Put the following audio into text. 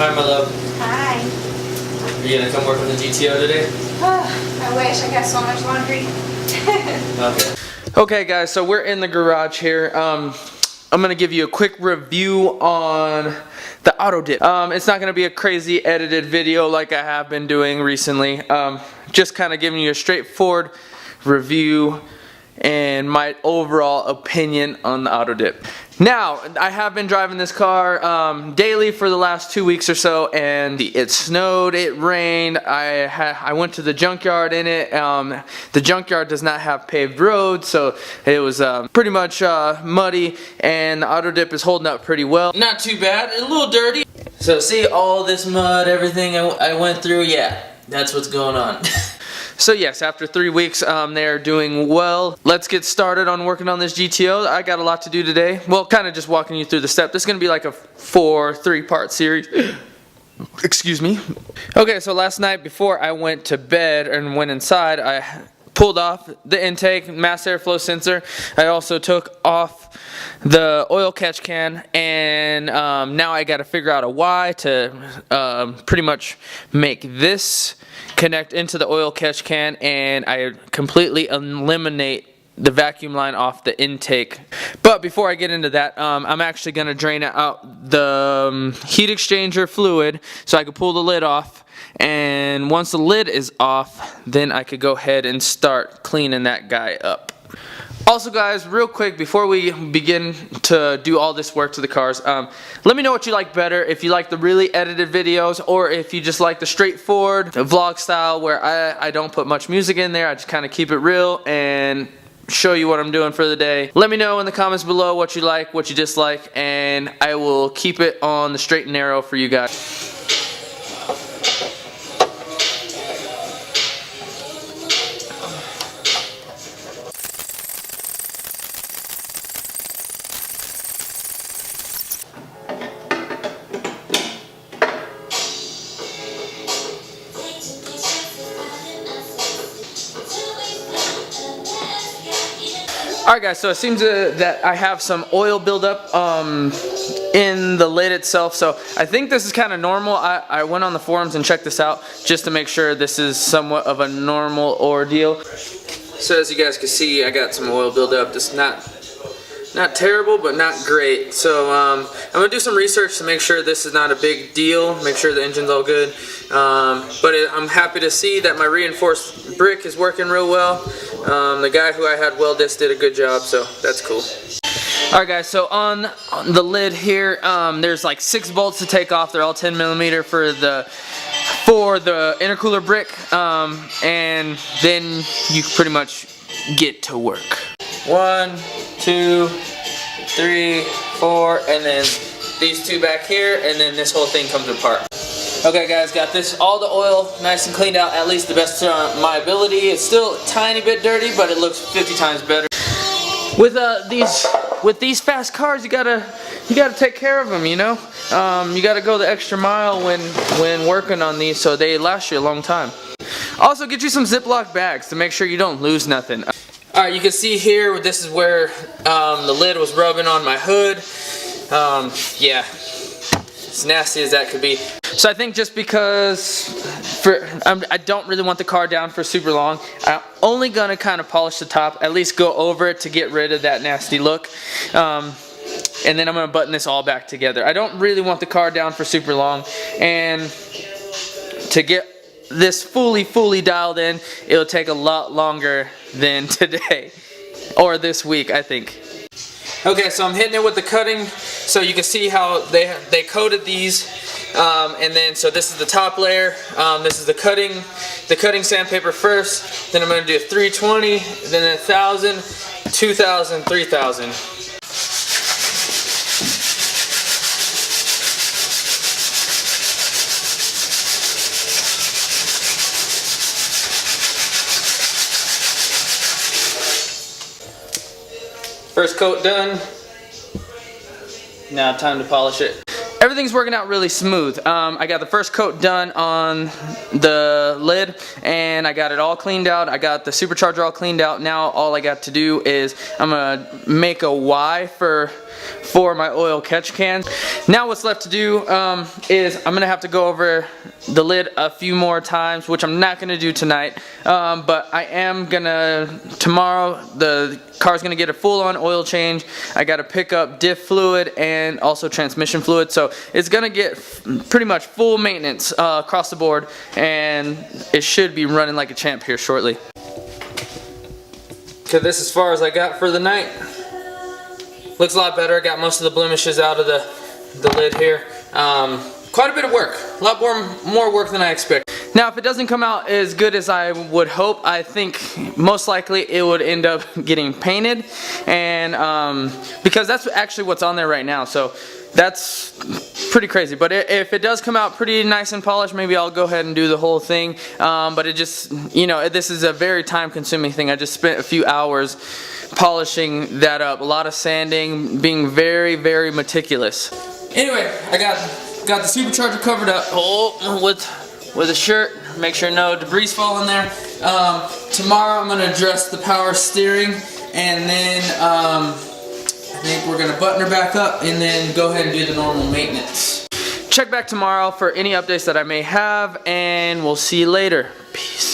Hi, my love. Hi. Are you gonna come work on the GTO today? I wish. I got so much laundry. Okay. Okay, guys. So we're in the garage here. I'm gonna give you a quick review on the Autodip. It's not gonna be a crazy edited video like I have been doing recently. Just kind of giving you a straightforward review and my overall opinion on the Autodip. Now, I have been driving this car daily for the last 2 weeks or so, and it snowed, it rained, I went to the junkyard in it. The junkyard does not have paved roads, so it was pretty much muddy, and the Autodip is holding up pretty well. Not too bad, a little dirty. So see all this mud, everything I went through, yeah, that's what's going on. So yes, after 3 weeks, they're doing well. Let's get started on working on this GTO. I got a lot to do today. Well, kind of just walking you through the step. This is going to be like a 3-part series. Excuse me. Okay, so last night before I went to bed and went inside, I pulled off the intake, mass airflow sensor. I also took off the oil catch can, and now I got to figure out a why to pretty much make this connect into the oil catch can, and I completely eliminate the vacuum line off the intake. But before I get into that, I'm actually going to drain out the heat exchanger fluid so I can pull the lid off, and once the lid is off, then I could go ahead and start cleaning that guy up. Also guys, real quick before we begin to do all this work to the cars, let me know what you like better, if you like the really edited videos or if you just like the straightforward vlog style where I don't put much music in there, I just kind of keep it real and show you what I'm doing for the day. Let me know in the comments below what you like, what you dislike, and I will keep it on the straight and narrow for you guys. Alright guys, so it seems that I have some oil buildup in the lid itself, so I think this is kind of normal. I went on the forums and checked this out just to make sure this is somewhat of a normal ordeal. So as you guys can see, I got some oil buildup. Just not terrible, but not great. So I'm going to do some research to make sure this is not a big deal, make sure the engine's all good. I'm happy to see that my reinforced brick is working real well. The guy who I had weld this did a good job, so that's cool. Alright guys, so on the lid here, there's like 6 bolts to take off. They're all 10mm for the intercooler brick, and then you pretty much get to work. 1, 2, 3, 4, and then these 2 back here, and then this whole thing comes apart. Okay guys, got this, all the oil nice and cleaned out, at least the best to my ability. It's still a tiny bit dirty, but it looks 50 times better. With these fast cars, you gotta take care of them, you know. You gotta go the extra mile when working on these, so they last you a long time. Also, get you some Ziploc bags to make sure you don't lose nothing. Alright, you can see here, this is where the lid was rubbing on my hood. Yeah, as nasty as that could be. So I think just because I don't really want the car down for super long, I'm only going to kind of polish the top, at least go over it to get rid of that nasty look. And then I'm going to button this all back together. I don't really want the car down for super long, and to get this fully dialed in, it'll take a lot longer than today or this week, I think. Okay, so I'm hitting it with the cutting, so you can see how they coated these, and then so this is the top layer. This is the cutting sandpaper first. Then I'm going to do a 320, then 1,000, 2,000, 3,000. First coat done. Now time to polish it. Everything's working out really smooth. I got the first coat done on the lid, and I got it all cleaned out. I got the supercharger all cleaned out. Now all I got to do is I'm gonna make a Y for for my oil catch can. Now what's left to do is I'm gonna have to go over the lid a few more times, which I'm not gonna do tonight, but I am gonna, tomorrow the car's gonna get a full-on oil change. I gotta pick up diff fluid and also transmission fluid, so it's gonna get pretty much full maintenance across the board, and it should be running like a champ here shortly. Okay, this is as far as I got for the night. Looks a lot better. I got most of the blemishes out of the lid here. Quite a bit of work. A lot more work than I expected. Now, if it doesn't come out as good as I would hope, I think most likely it would end up getting painted, and because that's actually what's on there right now. So that's pretty crazy. But if it does come out pretty nice and polished, maybe I'll go ahead and do the whole thing. But it just, you know, this is a very time-consuming thing. I just spent a few hours polishing that up. A lot of sanding, being very, very meticulous. Anyway, I got the supercharger covered up with a shirt. Make sure no debris fall in there. Tomorrow I'm gonna address the power steering, and then I think we're gonna button her back up and then go ahead and do the normal maintenance. Check back tomorrow for any updates that I may have, and we'll see you later. Peace.